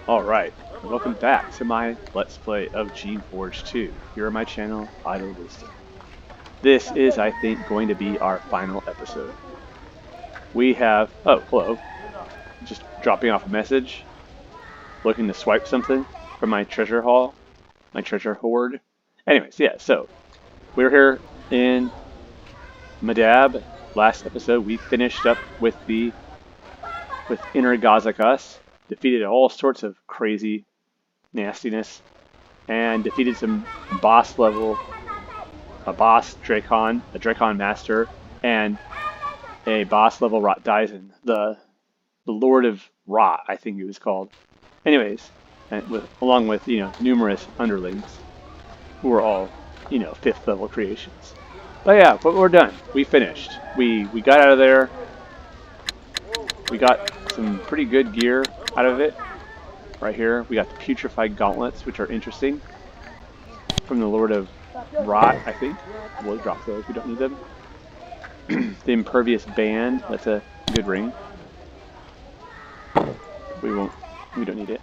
Alright, welcome back to my Let's Play of Geneforge 2 here on my channel, Idle Wisdom. This is, I think, going to be our final episode. We have... oh, hello. Just dropping off a message. Looking to swipe something from my treasure haul. My treasure hoard. Anyways, yeah, so we're here in Madab. Last episode we finished up with Inner Gazakas. Defeated all sorts of crazy nastiness, and defeated some boss level, a Drakon master, and a boss level Rot Dyson, the Lord of Rot, I think he was called. Anyways, and along with numerous underlings, who were all 5th level creations. But yeah, but we're done. We finished. We got out of there. We got some pretty good gear out of it. Right here, we got the Putrefied Gauntlets, which are interesting. From the Lord of Rot, I think. We'll drop those, we don't need them. The Impervious Band, that's a good ring. We don't need it.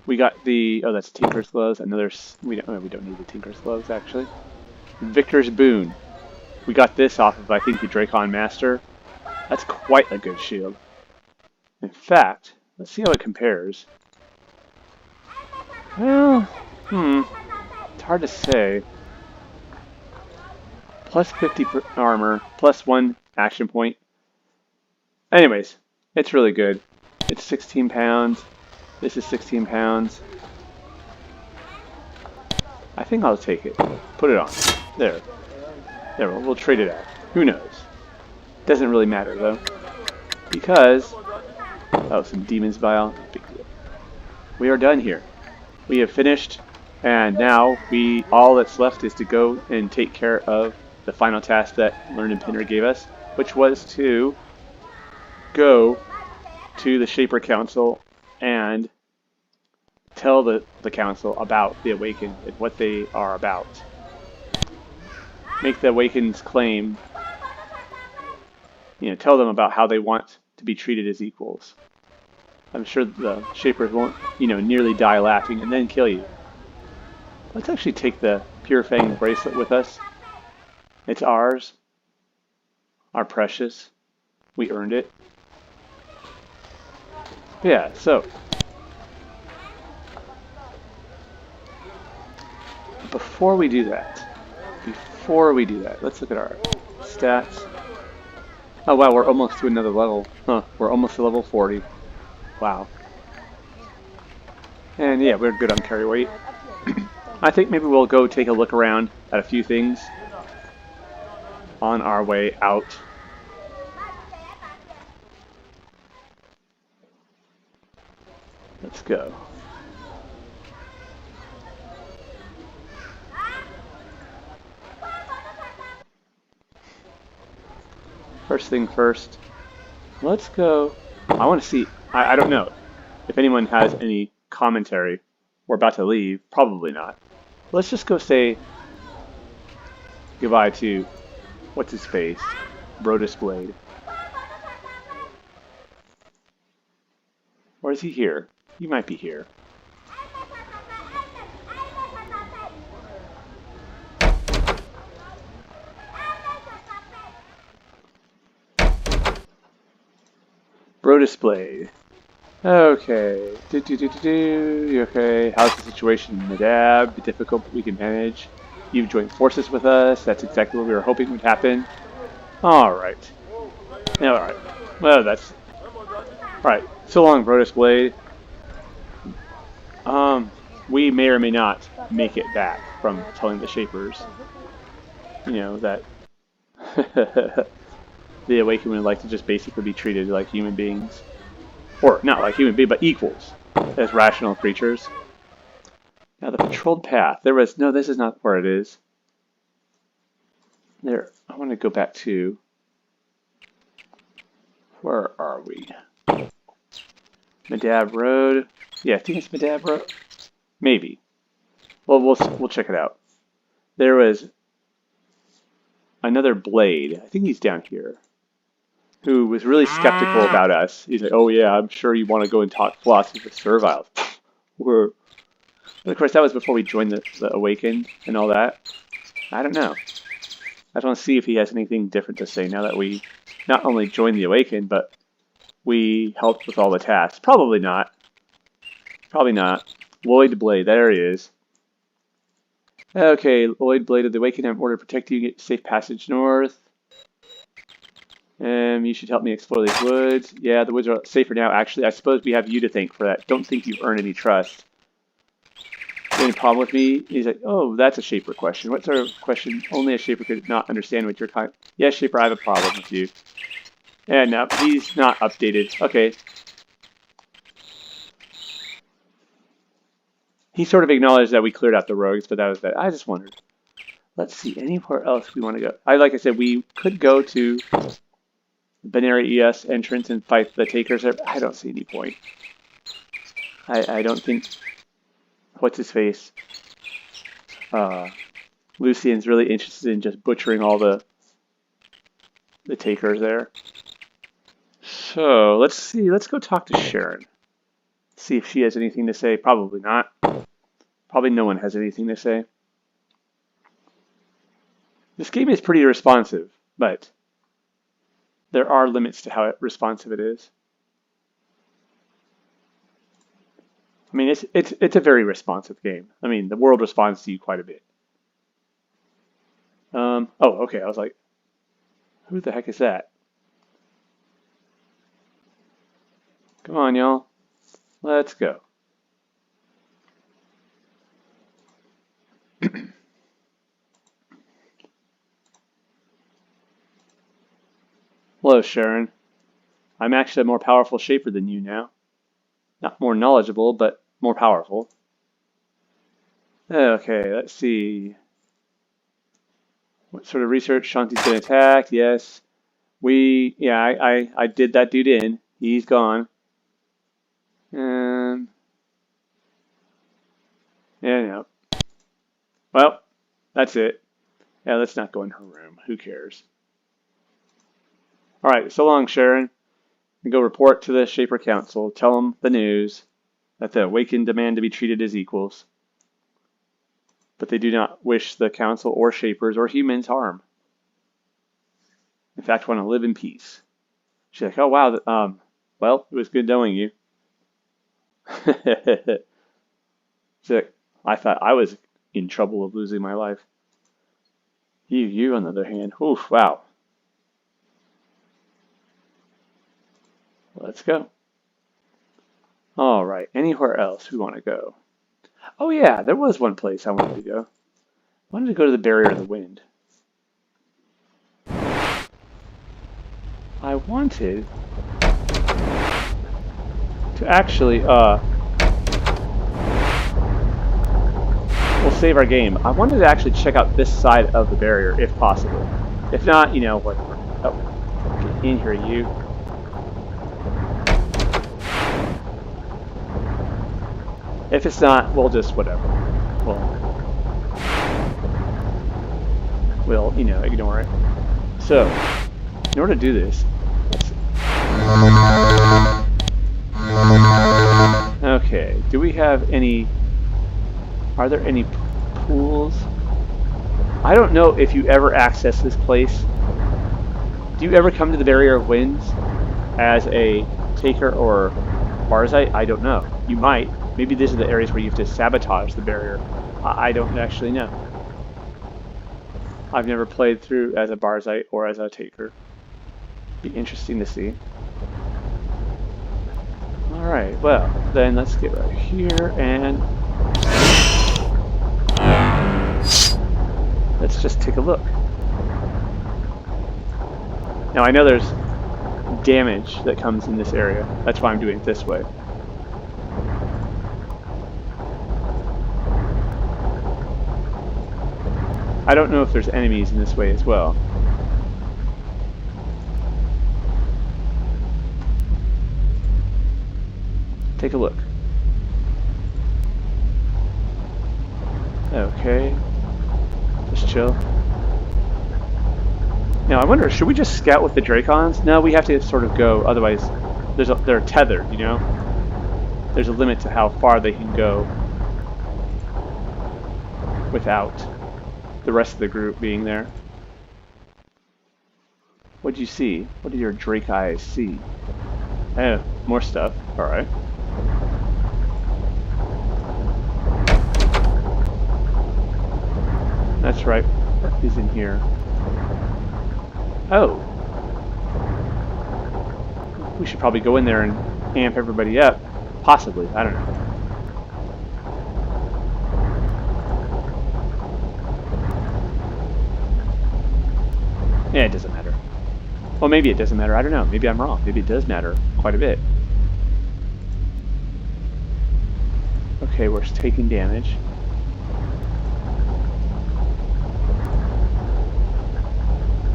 We got the, oh, that's Tinker's Gloves. We don't need the Tinker's Gloves, actually. Victor's Boon. We got this off of, I think, the Drakon Master. That's quite a good shield. In fact, let's see how it compares. Well, it's hard to say. Plus 50 armor, plus 1 action point. Anyways, it's really good. It's 16 pounds. This is 16 pounds. I think I'll take it. Put it on. There. There, we'll trade it out. Who knows? Doesn't really matter, though. Because... oh, some Demon's Vial. Big deal. We are done here. We have finished, and now all that's left is to go and take care of the final task that Learned Pinner gave us, which was to go to the Shaper Council and tell the council about the Awakened and what they are about. Make the Awakened's claim, tell them about how they want to be treated as equals. I'm sure the Shapers won't, nearly die laughing and then kill you. Let's actually take the Pure Fang bracelet with us. It's ours. Our precious. We earned it. Yeah, so. Before we do that, let's look at our stats. Oh wow, we're almost to another level. Huh, we're almost to level 40. Wow. And yeah, we're good on carry weight. I think maybe we'll go take a look around at a few things on our way out. Let's go. First thing first, let's go. I want to see, I don't know if anyone has any commentary. We're about to leave. Probably not. Let's just go say goodbye to, what's his face? Brodus Blade. Or is he here? He might be here. Brodus Blade. Okay. Okay. How's the situation in Madab? Difficult, but we can manage. You've joined forces with us. That's exactly what we were hoping would happen. Alright. Alright. Well, that's... alright. So long, Brodus Blade. We may or may not make it back from telling the Shapers, that the Awakened would like to just basically be treated like human beings. Or, not like human beings, but equals, as rational creatures. Now, the patrolled path. There was... no, this is not where it is. There, I want to go back to... where are we? Madab Road. Yeah, I think it's Madab Road. Maybe. Well, we'll check it out. There was another blade. I think he's down here. who was really skeptical about us. He's like, "Oh yeah, I'm sure you want to go and talk philosophy with serviles." We're, but of course, that was before we joined the Awakened and all that. I don't know. I just want to see if he has anything different to say now that we not only joined the Awakened, but we helped with all the tasks. Probably not. Probably not. Lloyd Blade, there he is. Okay, Lloyd Blade of the Awakened, I'm ordered to protect you, get safe passage north. You should help me explore these woods. Yeah, the woods are safer now, actually. I suppose we have you to thank for that. Don't think you've earned any trust. Any problem with me? He's like, oh, that's a Shaper question. What sort of question? Only a Shaper could not understand what you're kind. Yeah, Shaper, I have a problem with you. And no, he's not updated. Okay. He sort of acknowledged that we cleared out the rogues, but that was that. I just wondered. Let's see, anywhere else we want to go? Like I said, we could go to Binary ES entrance and fight the takers there. I don't see any point. I don't think. What's his face? Lucian's really interested in just butchering all the takers there. So let's see. Let's go talk to Sharon. See if she has anything to say. Probably not. Probably no one has anything to say. This game is pretty responsive, but there are limits to how responsive it is. I mean, it's a very responsive game. I mean, the world responds to you quite a bit. Oh, okay. I was like, who the heck is that? Come on, y'all. Let's go. Hello, Sharon. I'm actually a more powerful Shaper than you now. Not more knowledgeable, but more powerful. Okay, let's see. What sort of research? Shanti's been attacked. Yes. I did that dude in. He's gone. Yeah, no. Well, that's it. Yeah, let's not go in her room. Who cares? All right, so long, Sharon. And go report to the Shaper Council. Tell them the news that the Awakened demand to be treated as equals, but they do not wish the Council or Shapers or humans harm. In fact, want to live in peace. She's like, oh wow, well, it was good knowing you. She's like, I thought I was in trouble of losing my life. You on the other hand, oof, wow. Let's go. All right, anywhere else we want to go? Oh yeah, there was one place I wanted to go. I wanted to go to the Barrier of the Wind. I wanted to actually, we'll save our game. I wanted to actually check out this side of the barrier if possible. If not, you know, whatever. Oh, get in here, you. If it's not, we'll just whatever. We'll you know, ignore it. So, in order to do this, okay, do we have any, are there any pools? I don't know if you ever access this place. Do you ever come to the Barrier of Winds as a taker or Barzahl? I don't know. You might. Maybe these are the areas where you have to sabotage the barrier. I don't actually know. I've never played through as a Barzahl or as a taker. Be interesting to see. Alright, well, then let's get right here and let's just take a look. Now I know there's damage that comes in this area. That's why I'm doing it this way. I don't know if there's enemies in this way as well. Take a look. Okay. Just chill. Now I wonder, should we just scout with the Dracons? No, we have to sort of go. Otherwise, they're tethered. You know, there's a limit to how far they can go without the rest of the group being there. What do you see? What do your Drake eyes see? Oh, more stuff. All right. That's right. What is in here? Oh. We should probably go in there and amp everybody up. Possibly. I don't know. Yeah, it doesn't matter. Well, maybe it doesn't matter. I don't know. Maybe I'm wrong. Maybe it does matter quite a bit. Okay, we're taking damage.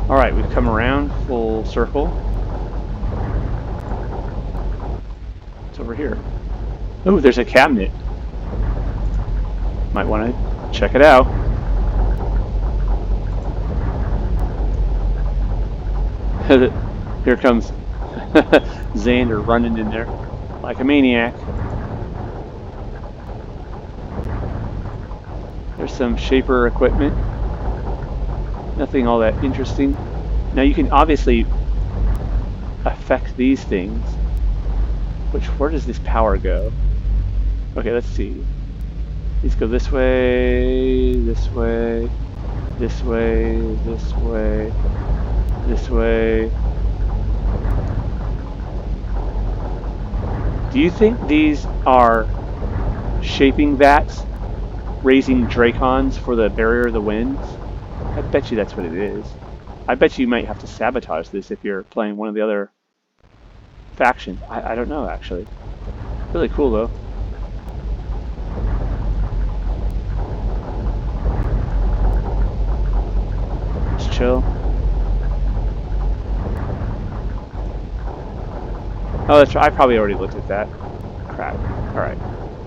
Alright, we've come around full circle. What's over here? Oh, there's a cabinet. Might want to check it out. Here comes Xander running in there like a maniac. There's some shaper equipment. Nothing all that interesting. Now you can obviously affect these things. Where does this power go? Okay, let's see. These go this way, this way, this way, this way, this way. Do you think these are shaping vats, raising Dracons for the Barrier of the Winds? I bet you that's what it is. I bet you might have to sabotage this if you're playing one of the other factions. I don't know, actually. Really cool, though. Just chill. Oh, that's right. I probably already looked at that. Crap. Alright.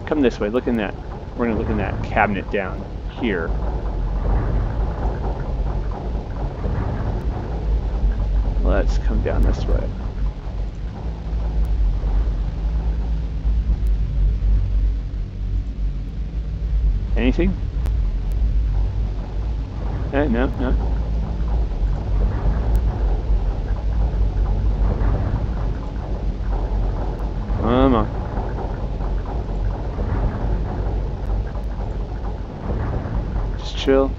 Come this way. Look in that. We're going to look in that cabinet down here. Let's come down this way. Anything? No. Come on. Just chill.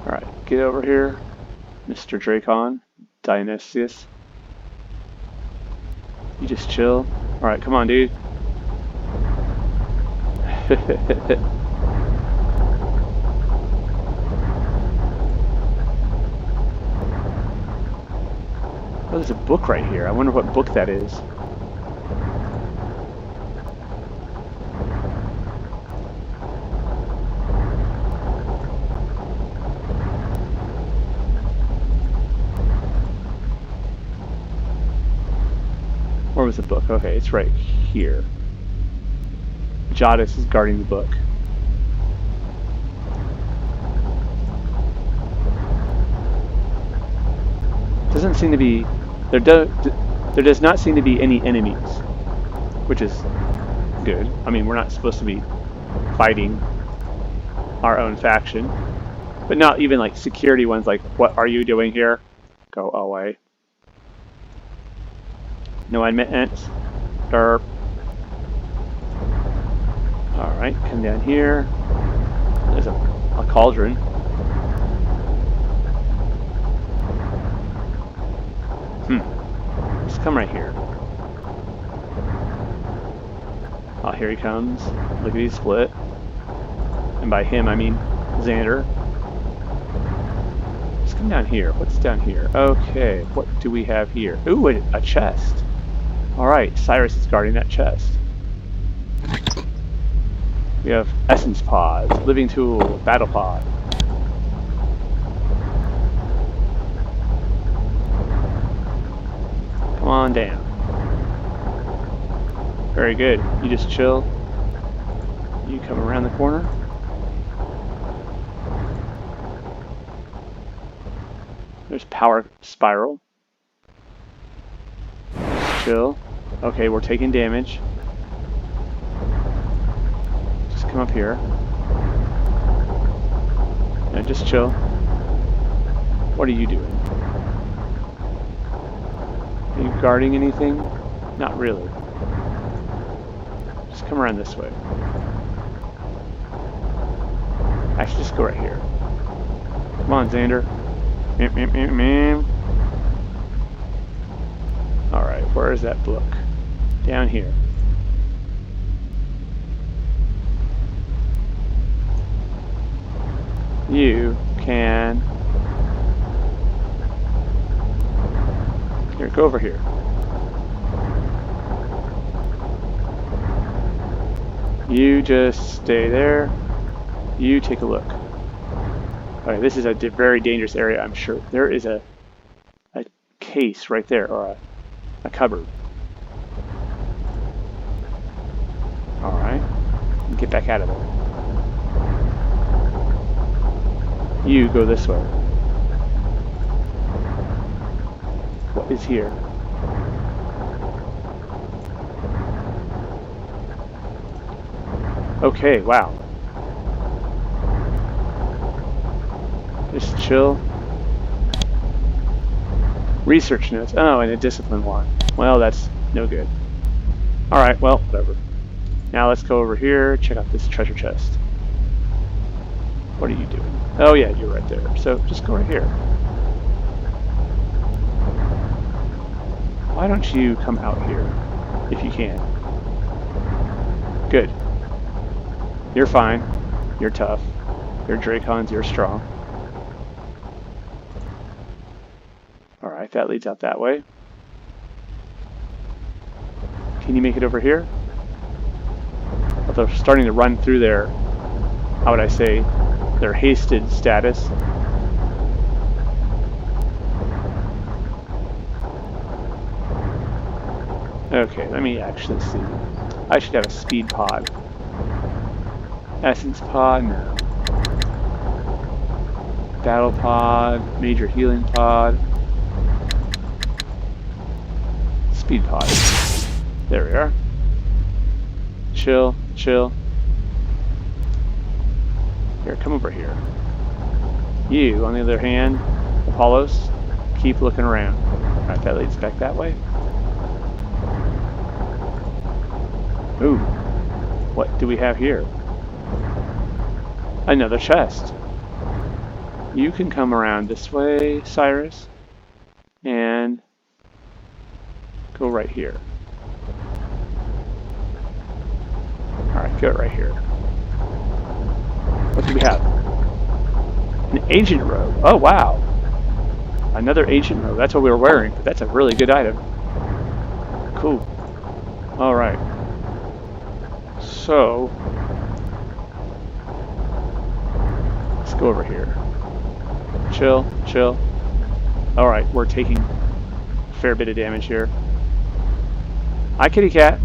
Alright, get over here. Mr. Dracon, Dionysius. You just chill. Alright, come on, dude. Oh, there's a book right here. I wonder what book that is. Where was the book? Okay, it's right here. Jadis is guarding the book. Doesn't seem to be... There does not seem to be any enemies, which is good. I mean, we're not supposed to be fighting our own faction, but not even like security ones like, what are you doing here? Go away. No admittance. Derp. Alright, come down here. There's a cauldron. Just come right here. Oh, here he comes. Lickety split. And by him, I mean Xander. Just come down here. What's down here? Okay, what do we have here? Ooh, a chest. Alright, Cyrus is guarding that chest. We have essence pods, living tool, battle pod. Come on down. Very good. You just chill. You come around the corner. There's power spiral. Chill. Okay, we're taking damage. Just come up here. No, just chill. What are you doing? Are you guarding anything? Not really. Just come around this way. Actually, just go right here. Come on, Xander. Alright, where is that book? Down here. You can... Here, go over here. You just stay there. You take a look. Okay, this is a very dangerous area, I'm sure. There is a case right there, or a cupboard. Alright. Get back out of there. You go this way. What is here? Okay, wow. Just chill. Research notes. Oh, and a discipline one. Well, that's no good. Alright, well, whatever. Now let's go over here, check out this treasure chest. What are you doing? Oh yeah, you're right there. So just go right here. Why don't you come out here, if you can? Good. You're fine. You're tough. You're Dracons, you're strong. Alright, that leads out that way. Can you make it over here? Well, they're starting to run through their, how would I say, their hasted status. Okay, let me actually see. I should have a speed pod. Essence pod, no. Battle pod, major healing pod. Speed pod. There we are. Chill, chill. Here, come over here. You, on the other hand, Apollos, keep looking around. Alright, that leads back that way. Ooh, what do we have here? Another chest. You can come around this way, Cyrus, and go right here. Alright, go right here. What do we have? An ancient robe. Oh, wow. Another ancient robe. That's what we were wearing, but that's a really good item. Cool. Alright. So, let's go over here. Chill, chill. Alright, we're taking a fair bit of damage here. Hi, kitty cat.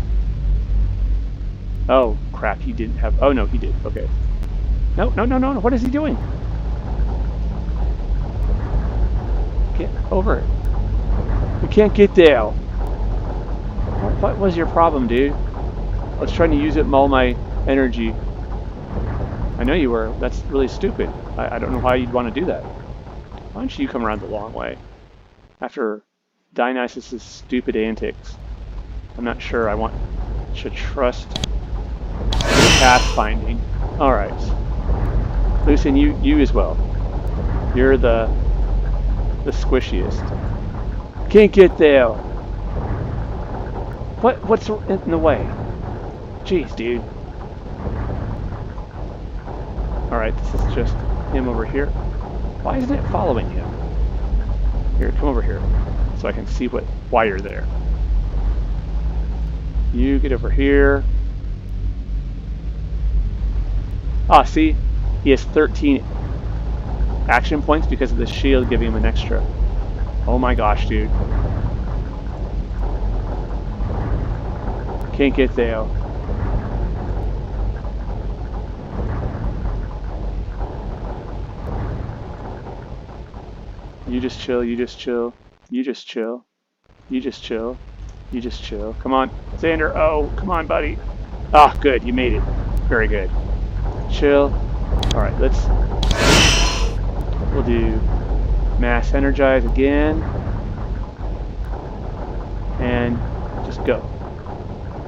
Oh, crap, he didn't have... Oh, no, he did. Okay. No, no, no, no, no. What is he doing? Get over it. We can't get there. What was your problem, dude? I was trying to use it all my energy. I know you were. That's really stupid. I don't know why you'd want to do that. Why don't you come around the long way? After Dionysus' stupid antics, I'm not sure I should trust pathfinding. Alright. Lucian, you as well. You're the squishiest. Can't get there. What's in the way? Jeez, dude. Alright, this is just him over here. Why isn't it following him? Here, come over here so I can see why you're there. You get over here. Ah, see? He has 13 action points because of the shield giving him an extra. Oh my gosh, dude. Can't get there. You just chill, you just chill, you just chill, you just chill, you just chill. Come on, Xander. Oh, come on, buddy. Ah, good, you made it. Very good. Chill. Alright, we'll do mass energize again. And just go.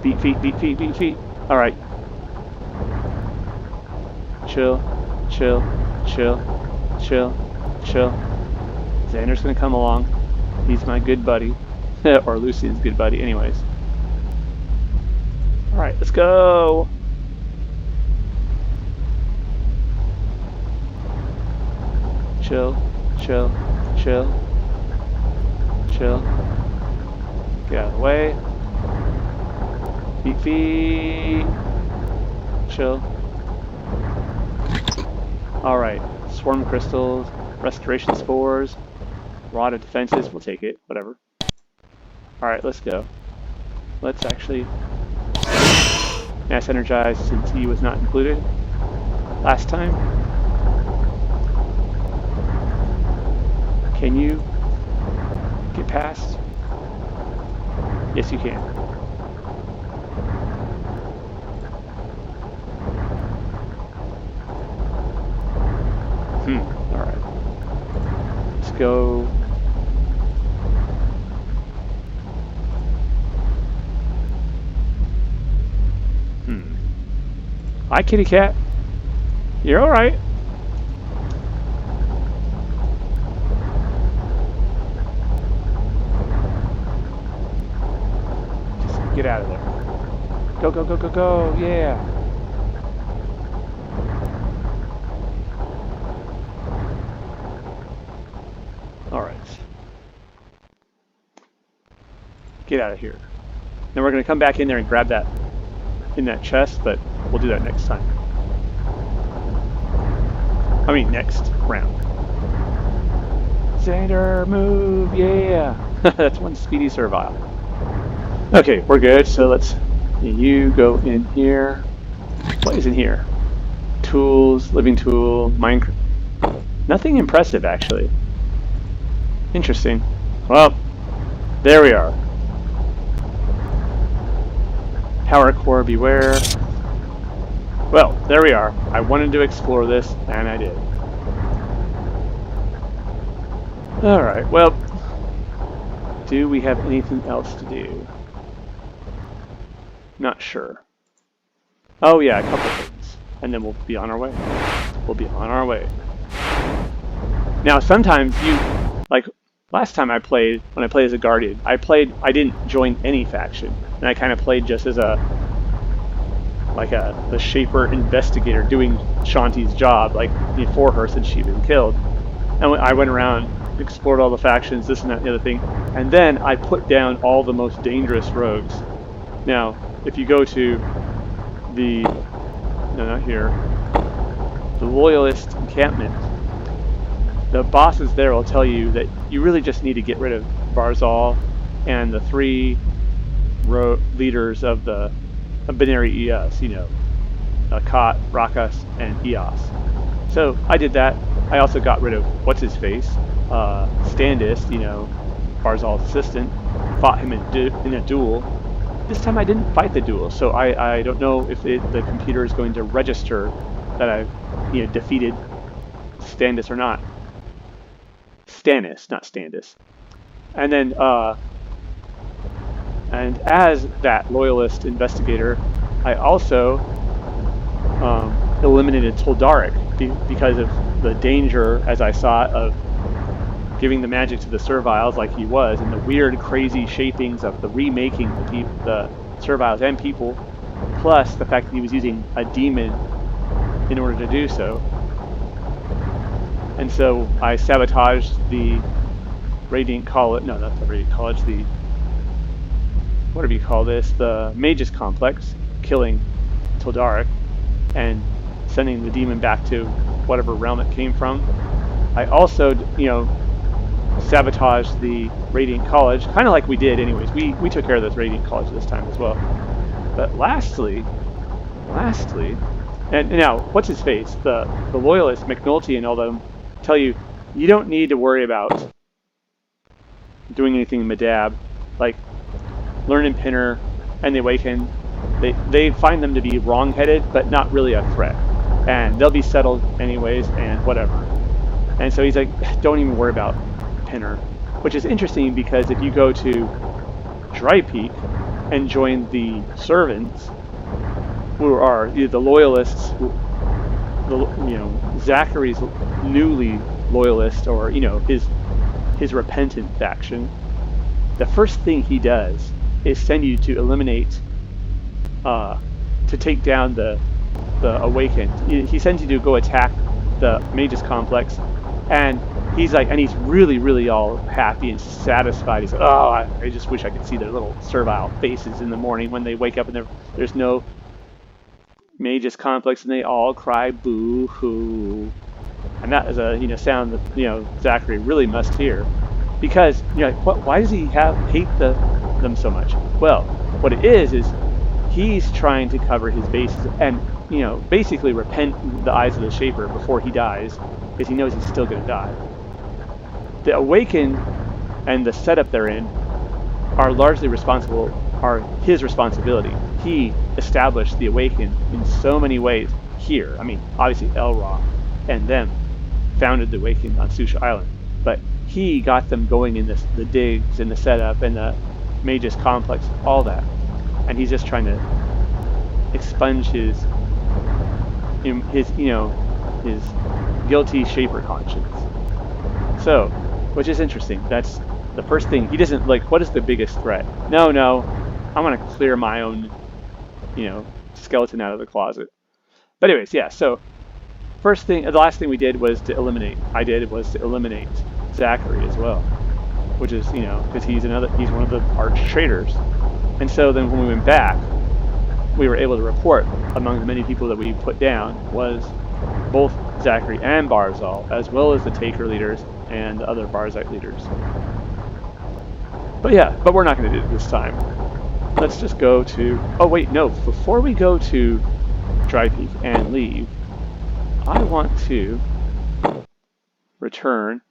Beat feet, beat feet, beat feet. Alright. Chill, chill, chill, chill, chill. Xander's gonna come along. He's my good buddy. Or Lucian's good buddy, anyways. Alright, let's go! Chill, chill, chill, chill. Get out of the way. Beat feet. Chill. Alright, swarm crystals, restoration spores, rod of defenses, we'll take it, whatever. Alright, let's go. Let's actually mass energize since he was not included last time. Can you get past? Yes, you can. Alright. Let's go. Hi, kitty cat. You're alright. Just get out of there. Go, go, go, go, go. Yeah. Alright. Get out of here. Then we're going to come back in there and grab that in that chest, but we'll do that next time. I mean, next round. Xander, move, yeah! That's one speedy servile. Okay, we're good, so let's... You go in here. What is in here? Tools, living tool, Minecraft. Nothing impressive, actually. Interesting. Well, there we are. Power core, beware. Well, there we are. I wanted to explore this, and I did. Alright, well, do we have anything else to do? Not sure. Oh yeah, a couple things. And then we'll be on our way. We'll be on our way. Now, sometimes you, like, last time I played, when I played as a Guardian, I didn't join any faction. And I kind of played just as the Shaper investigator doing Shanti's job, like, for her since she'd been killed. And I went around, explored all the factions, this and that and the other thing, and then I put down all the most dangerous rogues. Now, if you go to the, no, not here, the Loyalist encampment, the bosses there will tell you that you really just need to get rid of Barzahl and the 3 leaders of the binary EOS, you know, Kot, Rakas, and EOS. So I did that. I also got rid of what's-his-face, Standist, you know, Barzahl's assistant, fought him in a duel. This time I didn't fight the duel, so I don't know if the computer is going to register that I've defeated Standist or not. Stannis, not Standis. And then, and as that Loyalist investigator, I also eliminated Toldaric because of the danger, as I saw, of giving the magic to the Serviles like he was, and the weird, crazy shapings of the remaking the Serviles and people, plus the fact that he was using a demon in order to do so. And so I sabotaged the Radiant College, no, not the Radiant College, the, whatever you call this, the Mages Complex, killing Toldaric, and sending the demon back to whatever realm it came from. I also, sabotaged the Radiant College, kind of like we did anyways. We took care of this Radiant College this time as well. But lastly, and now, what's his face? The Loyalists, McNulty and all them, tell you, you don't need to worry about doing anything in Medab, like learning Pinner and the Awakened, they find them to be wrong-headed, but not really a threat. And they'll be settled anyways, and whatever. And so he's like, don't even worry about Pinner. Which is interesting because if you go to Drypeak and join the servants, who are the loyalists, Zakary's newly loyalist, or his repentant faction, the first thing he does is send you to eliminate, to take down the Awakened. He sends you to go attack the Magus Complex, and he's really, really all happy and satisfied. He's like, oh, I just wish I could see their little servile faces in the morning when they wake up and there's no Magus Complex, and they all cry boo-hoo. And that is a sound that Zakary really must hear, because why does he hate them so much? Well, what it is he's trying to cover his bases and basically repent in the eyes of the Shaper before he dies, because he knows he's still going to die. The Awakened and the setup they're in are his responsibility. He established the Awakened in so many ways here. I mean, obviously Elra and them founded the Awakened on Susha Island, but he got them going in the digs and the setup and the Magus Complex, all that. And he's just trying to expunge his guilty Shaper conscience. So, which is interesting. That's the first thing. He doesn't what is the biggest threat? No, I'm gonna clear my own, skeleton out of the closet. But anyways, yeah. So, the last thing we did was to eliminate. Zakary as well, which is because he's one of the arch traitors. And so then when we went back, we were able to report among the many people that we put down was both Zakary and Barzahl, as well as the Taker leaders and the other Barzite leaders. But we're not going to do it this time. Let's just go to... Oh wait, no. Before we go to Drypeak and leave, I want to return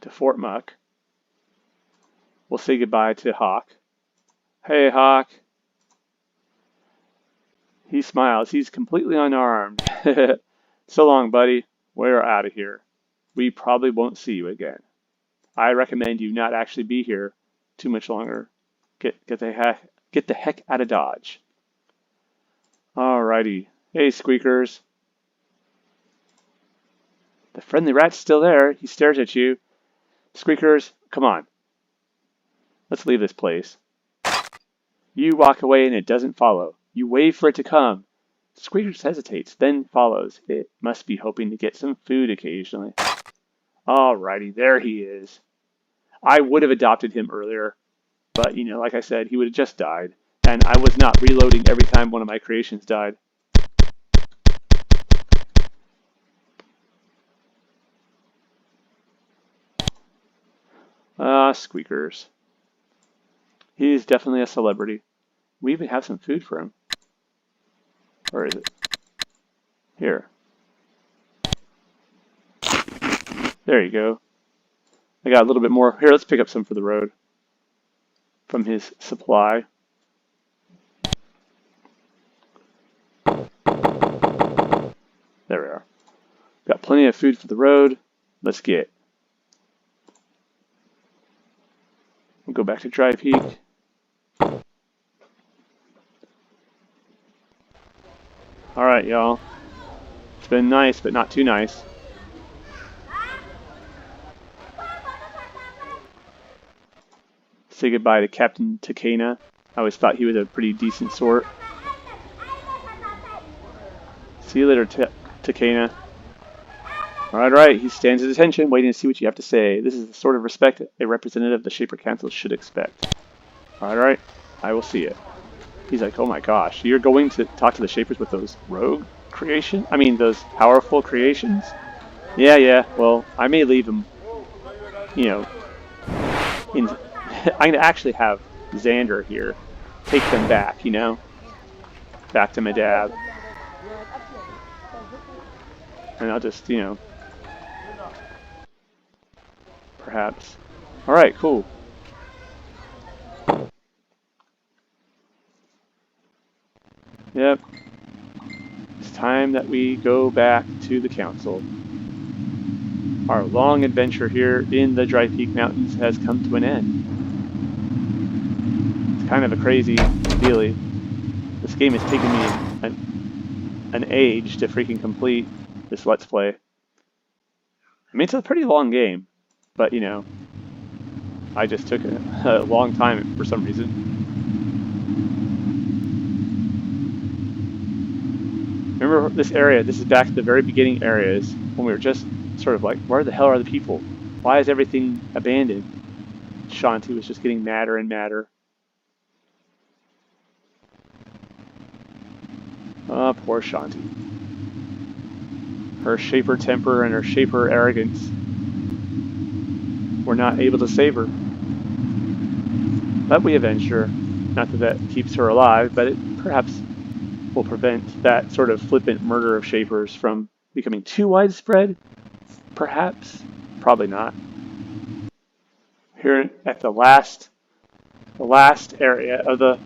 to Fort Muck. We'll say goodbye to Hawk. Hey, Hawk. He smiles. He's completely unarmed. So long, buddy. We're out of here. We probably won't see you again. I recommend you not actually be here too much longer. Get the heck out of Dodge. Alrighty. Hey, Squeakers. The friendly rat's still there. He stares at you. Squeakers, come on. Let's leave this place. You walk away and it doesn't follow. You wait for it to come. Squeakers hesitates, then follows. It must be hoping to get some food occasionally. Alrighty, there he is. I would have adopted him earlier, but like I said, he would have just died. And I was not reloading every time one of my creations died. Squeakers. He's definitely a celebrity. We even have some food for him. Where is it? Here. There you go. I got a little bit more. Here, let's pick up some for the road. From his supply. There we are. Got plenty of food for the road. Let's get. We'll go back to Drypeak. Alright, y'all. It's been nice, but not too nice. Say goodbye to Captain Takena. I always thought he was a pretty decent sort. See you later, Takena. Alright, he stands at attention, waiting to see what you have to say. This is the sort of respect a representative of the Shaper Council should expect. Alright, I will see you. He's like, oh my gosh, you're going to talk to the Shapers with those rogue creations? I mean, those powerful creations? Yeah, well, I may leave them, I'm going to actually have Xander here take them back, back to Medab. And I'll just, perhaps Alright, cool. Yep. It's time that we go back to the council. Our long adventure here in the Drypeak Mountains has come to an end. It's kind of a crazy dealie. This game has taken me an age to freaking complete this Let's Play. I mean, it's a pretty long game, but you know, I just took a long time for some reason. Remember this area, this is back to the very beginning areas when we were just sort of like, where the hell are the people? Why is everything abandoned? Shanti was just getting madder and madder. Ah, poor Shanti. Her shaper temper and her shaper arrogance were not able to save her. But we avenged her. Not that that keeps her alive, but it perhaps will prevent that sort of flippant murder of shapers from becoming too widespread. Perhaps. Probably not. Here at the last area of the,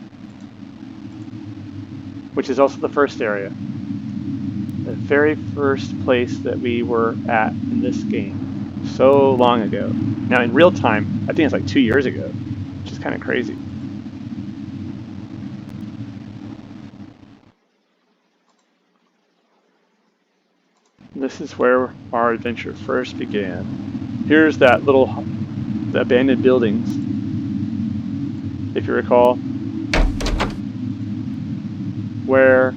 which is also the first area. The very first place that we were at in this game. So long ago. Now in real time, I think it's like 2 years ago. Which is kind of crazy. This is where our adventure first began. Here's that little, the abandoned buildings, if you recall, where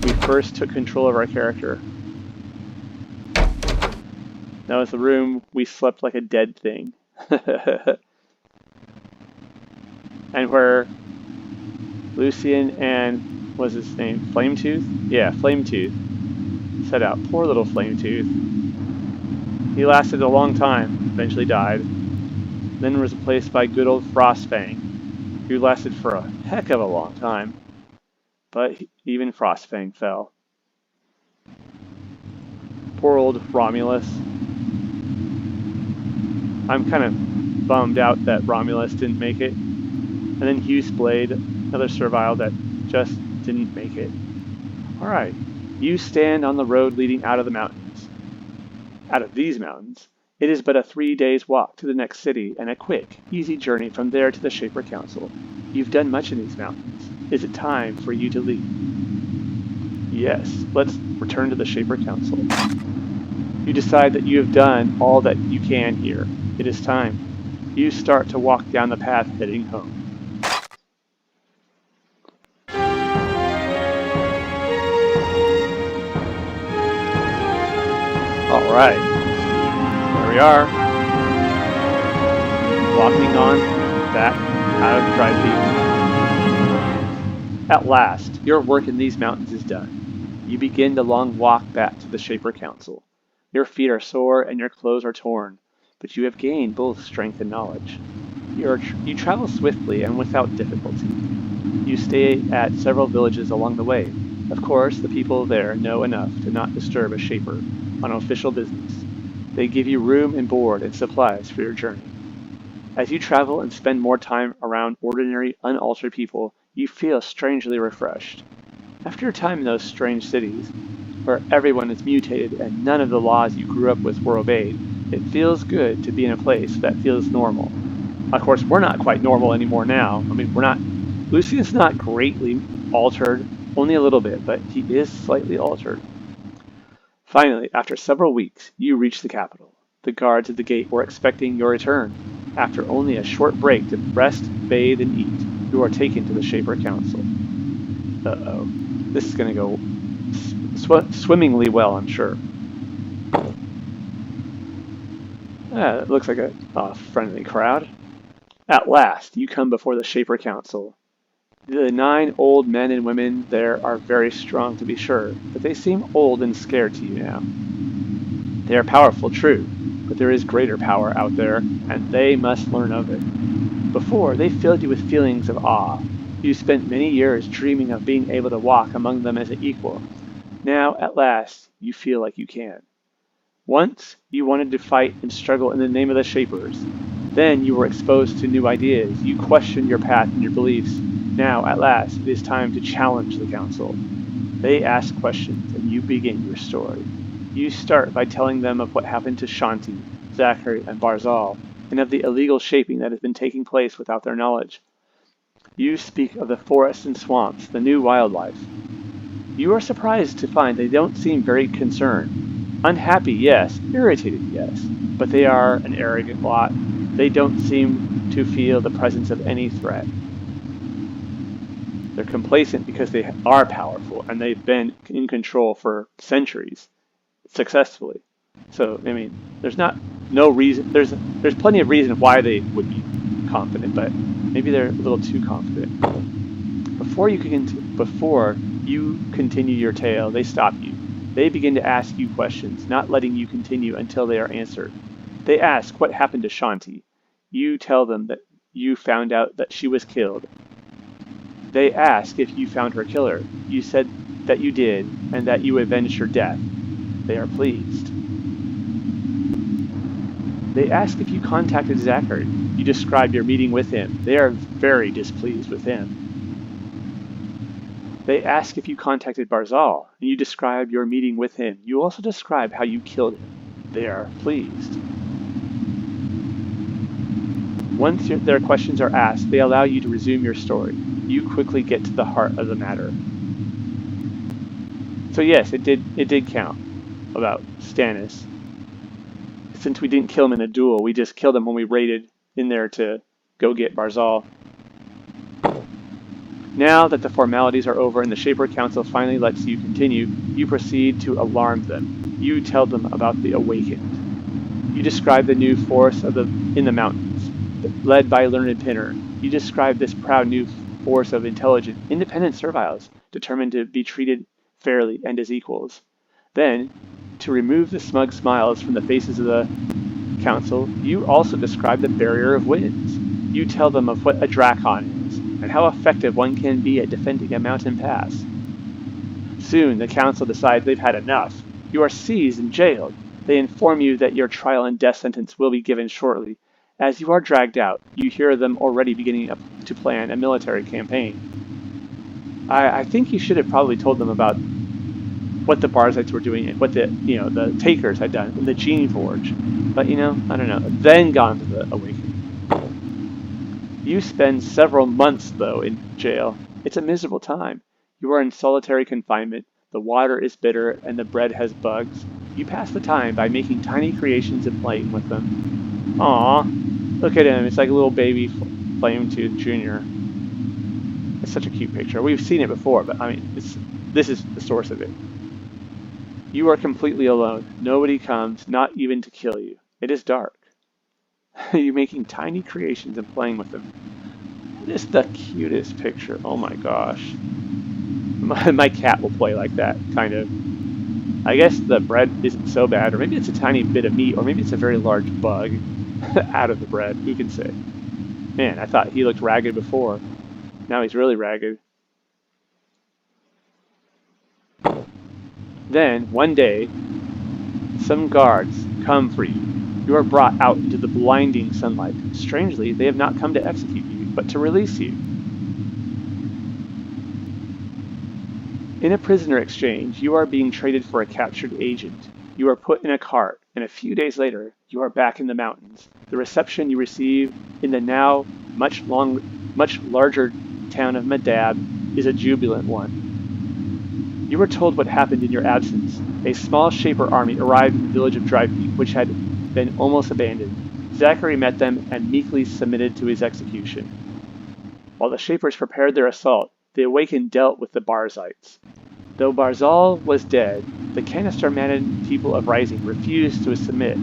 we first took control of our character. That was the room we slept like a dead thing. And where Lucian and, what was his name, Flametooth? Yeah, Flametooth set out. Poor little Flametooth. He lasted a long time, eventually died. Then was replaced by good old Frostfang, who lasted for a heck of a long time. But even Frostfang fell. Poor old Romulus. I'm kind of bummed out that Romulus didn't make it. And then Hughesblade, another servile that just didn't make it. Alright, you stand on the road leading out of the mountains. Out of these mountains. It is but a 3 days walk to the next city and a quick, easy journey from there to the Shaper Council. You've done much in these mountains. Is it time for you to leave? Yes, let's return to the Shaper Council. You decide that you have done all that you can here. It is time. You start to walk down the path heading home. Alright, there we are. Walking on back out of Drypeak. At last, your work in these mountains is done. You begin the long walk back to the Shaper Council. Your feet are sore and your clothes are torn, but you have gained both strength and knowledge. You travel swiftly and without difficulty. You stay at several villages along the way. Of course, the people there know enough to not disturb a shaper on official business. They give you room and board and supplies for your journey. As you travel and spend more time around ordinary, unaltered people, you feel strangely refreshed. After your time in those strange cities, where everyone is mutated and none of the laws you grew up with were obeyed, it feels good to be in a place that feels normal. Of course, we're not quite normal anymore now. I mean, Lucian's not greatly altered, only a little bit, but he is slightly altered. Finally, after several weeks, you reach the capital. The guards at the gate were expecting your return. After only a short break to rest, bathe, and eat, you are taken to the Shaper Council. Uh-oh. This is going to go swimmingly well, I'm sure. It looks like a friendly crowd. At last, you come before the Shaper Council. The 9 old men and women there are very strong, to be sure, but they seem old and scared to you now. They are powerful, true, but there is greater power out there, and they must learn of it. Before, they filled you with feelings of awe. You spent many years dreaming of being able to walk among them as an equal. Now, at last, you feel like you can. Once, you wanted to fight and struggle in the name of the Shapers. Then you were exposed to new ideas. You questioned your path and your beliefs. Now, at last, it is time to challenge the council. They ask questions, and you begin your story. You start by telling them of what happened to Shanti, Zakary, and Barzahl, and of the illegal shaping that has been taking place without their knowledge. You speak of the forests and swamps, the new wildlife. You are surprised to find they don't seem very concerned. Unhappy, yes. Irritated, yes. But they are an arrogant lot. They don't seem to feel the presence of any threat. They're complacent because they are powerful and they've been in control for centuries successfully. So, I mean, there's no reason. There's plenty of reason why they would be confident, but maybe they're a little too confident. Before you continue your tale, they stop you. They begin to ask you questions, not letting you continue until they are answered. They ask what happened to Shanti. You tell them that you found out that she was killed. They ask if you found her killer. You said that you did, and that you avenged her death. They are pleased. They ask if you contacted Zakary. You describe your meeting with him. They are very displeased with him. They ask if you contacted Barzahl, and you describe your meeting with him. You also describe how you killed him. They are pleased. Once their questions are asked, they allow you to resume your story. You quickly get to the heart of the matter. So yes, it did count about Stannis. Since we didn't kill him in a duel, we just killed him when we raided in there to go get Barzahl. Now that the formalities are over and the Shaper Council finally lets you continue, you proceed to alarm them. You tell them about the Awakened. You describe the new force in the mountains, led by Learned Pinner. You describe this proud new force of intelligent, independent serviles, determined to be treated fairly and as equals. Then, to remove the smug smiles from the faces of the council, you also describe the barrier of winds. You tell them of what a Drakon is, and how effective one can be at defending a mountain pass. Soon, the council decides they've had enough. You are seized and jailed. They inform you that your trial and death sentence will be given shortly. As you are dragged out, you hear them already beginning to plan a military campaign. I think you should have probably told them about what the Barzites were doing and what the Takers had done in the Geneforge. But, I don't know. Then gone to the Awakening. You spend several months, though, in jail. It's a miserable time. You are in solitary confinement. The water is bitter and the bread has bugs. You pass the time by making tiny creations and playing with them. Aww. Look at him. It's like a little baby Flametooth Jr. It's such a cute picture. We've seen it before, but I mean, this is the source of it. You are completely alone. Nobody comes, not even to kill you. It is dark. You're making tiny creations and playing with them. It's the cutest picture. Oh my gosh. My cat will play like that, kind of. I guess the bread isn't so bad, or maybe it's a tiny bit of meat, or maybe it's a very large bug out of the bread. Who can say? Man, I thought he looked ragged before. Now he's really ragged. Then, one day, some guards come for you. You are brought out into the blinding sunlight. Strangely, they have not come to execute you, but to release you. In a prisoner exchange, you are being traded for a captured agent. You are put in a cart, and a few days later, you are back in the mountains. The reception you receive in the now much larger town of Madab is a jubilant one. You were told what happened in your absence. A small Shaper army arrived in the village of Drypeak, which had been almost abandoned. Zakary met them and meekly submitted to his execution. While the Shapers prepared their assault, the Awakened dealt with the Barzites. Though Barzahl was dead, the Canister-Mannon people of Rising refused to submit.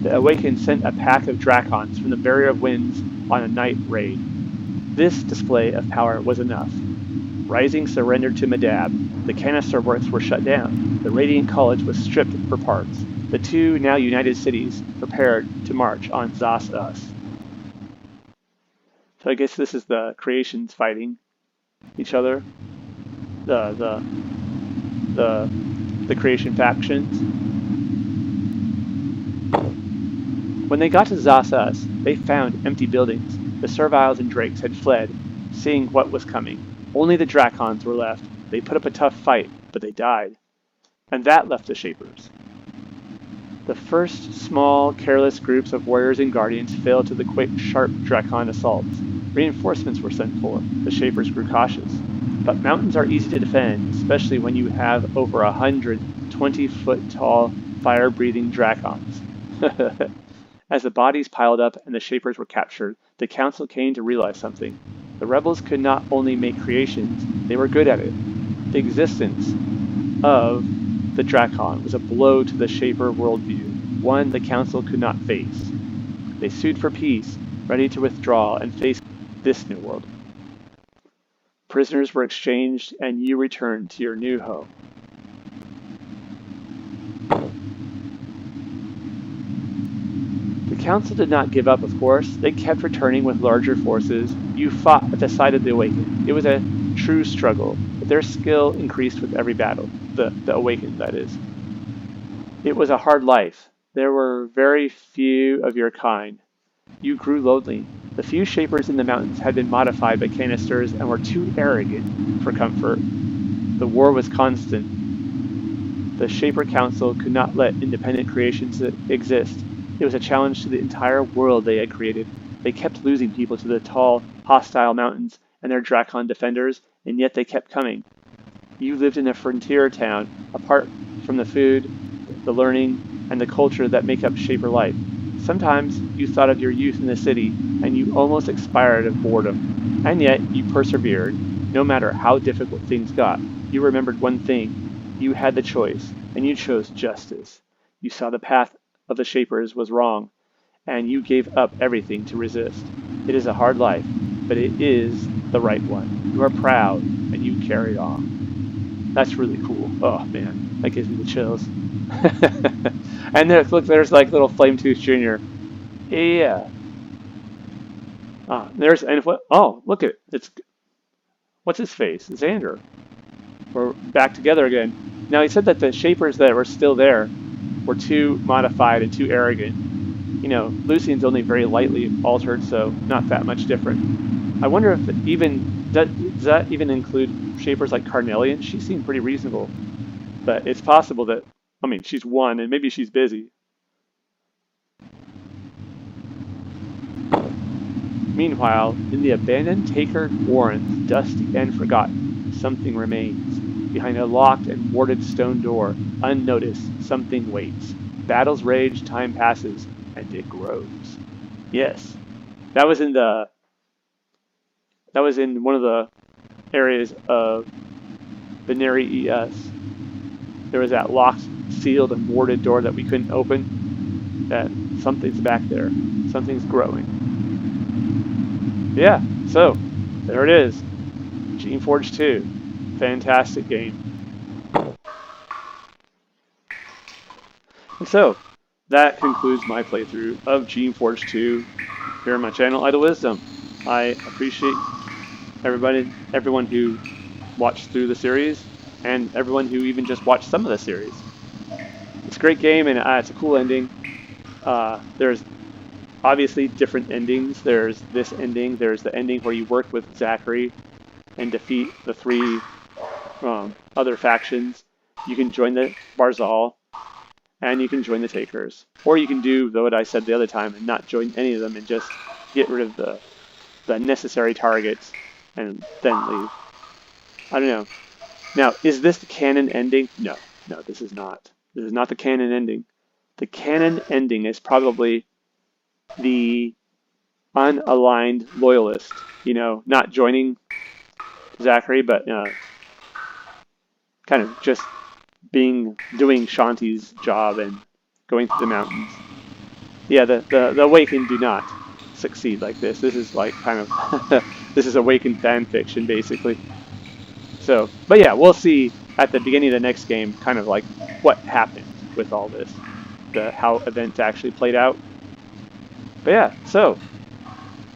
The Awakened sent a pack of Drakons from the Barrier of Winds on a night raid. This display of power was enough. Rising surrendered to Madab. The canister works were shut down. The Radiant College was stripped for parts. The two now united cities prepared to march on Zas-Us. So I guess this is the creations fighting each other. The creation factions. When they got to Zasas, they found empty buildings. The serviles and drakes had fled, seeing what was coming. Only the Drakons were left. They put up a tough fight, but they died. And that left the Shapers. The first small, careless groups of warriors and guardians failed to the quick, sharp Drakon assaults. Reinforcements were sent for. The Shapers grew cautious. But mountains are easy to defend, especially when you have over 100 20-foot-tall, fire-breathing Drakons. As the bodies piled up and the Shapers were captured, the council came to realize something. The rebels could not only make creations, they were good at it. The existence of the Drakon was a blow to the Shaper worldview, one the council could not face. They sued for peace, ready to withdraw and face this new world. Prisoners were exchanged, and you returned to your new home. The council did not give up, of course. They kept returning with larger forces. You fought at the side of the Awakened. It was a true struggle, but their skill increased with every battle. The Awakened, that is. It was a hard life. There were very few of your kind. You grew lonely. The few Shapers in the mountains had been modified by canisters and were too arrogant for comfort. The war was constant. The Shaper Council could not let independent creations exist. It was a challenge to the entire world they had created. They kept losing people to the tall, hostile mountains and their Drakon defenders, and yet they kept coming. You lived in a frontier town, apart from the food, the learning, and the culture that make up Shaper life. Sometimes you thought of your youth in the city, and you almost expired of boredom. And yet you persevered. No matter how difficult things got, you remembered one thing. You had the choice, and you chose justice. You saw the path of the Shapers was wrong, and you gave up everything to resist. It is a hard life, but it is the right one. You are proud, and you carried on. That's really cool. Oh man, that gives me the chills. And look, there's like little Flametooth Jr. Yeah. There's and what? Oh, look at it. It's what's his face? Xander. We're back together again. Now he said that the Shapers that were still there were too modified and too arrogant. You know, Lucian's only very lightly altered, so not that much different. I wonder if does that even include Shapers like Carnelian? She seemed pretty reasonable, but it's possible that, I mean, she's one and maybe she's busy. Meanwhile, in the abandoned Takered Warrens, dusty and forgotten, something remains. Behind a locked and warded stone door, unnoticed, something waits. Battles rage, time passes, and it grows. Yes, that was in one of the areas of Binary ES. There was that locked, sealed, and warded door that we couldn't open. That something's back there. Something's growing. Yeah, so there it is. Geneforge 2. Fantastic game. And so, that concludes my playthrough of Geneforge 2 here on my channel, Idle Wisdom. I appreciate everyone who watched through the series, and everyone who even just watched some of the series. It's a great game, and it's a cool ending. There's obviously different endings. There's this ending. There's the ending where you work with Zakary and defeat the three other factions. You can join the Barzahl, and you can join the Takers. Or you can do what I said the other time and not join any of them and just get rid of the necessary targets and then leave. I don't know. Now, is this the canon ending? No, this is not. This is not the canon ending. The canon ending is probably the unaligned loyalist, not joining Zakary, but kind of just doing Shanti's job and going through the mountains. Yeah, the Awakened do not succeed like this. This is like kind of this is Awakened fan fiction basically. So, but yeah, we'll see at the beginning of the next game kind of like what happened with all this, how events actually played out. But yeah, so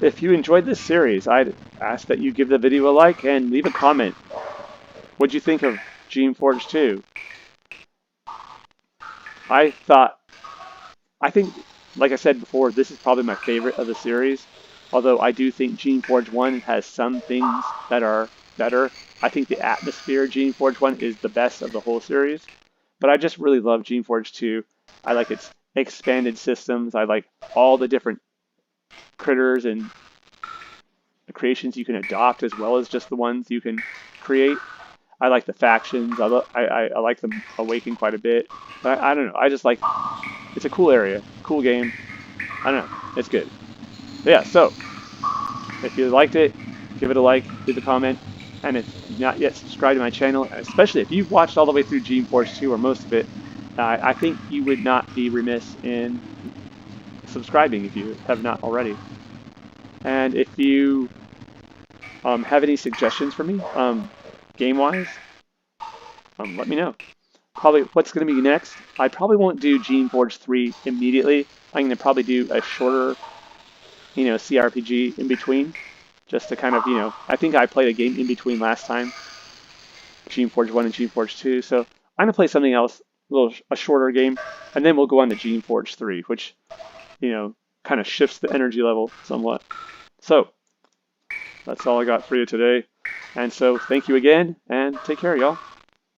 if you enjoyed this series, I'd ask that you give the video a like and leave a comment. What'd you think of Geneforge 2? I think like I said before, this is probably my favorite of the series. Although I do think Geneforge 1 has some things that are better. I think the atmosphere of Geneforge 1 is the best of the whole series. But I just really love Geneforge 2. I like its expanded systems. I like all the different critters and creations you can adopt as well as just the ones you can create. I like the factions. I like them Awaken quite a bit. But I don't know. I just like, it's a cool area, cool game. I don't know. It's good. But yeah, so if you liked it, give it a like, leave a comment, and if you're not yet subscribed to my channel, especially if you've watched all the way through Geneforge 2 or most of it, I think you would not be remiss in subscribing if you have not already. And if you have any suggestions for me, game-wise, let me know. Probably what's going to be next, I probably won't do Geneforge 3 immediately. I'm going to probably do a shorter, CRPG in between, just to kind of, I think I played a game in between last time, Geneforge 1 and Geneforge 2, so I'm going to play something else, a shorter game, and then we'll go on to Geneforge 3, which, kind of shifts the energy level somewhat. So, that's all I got for you today, and so thank you again, and take care, y'all.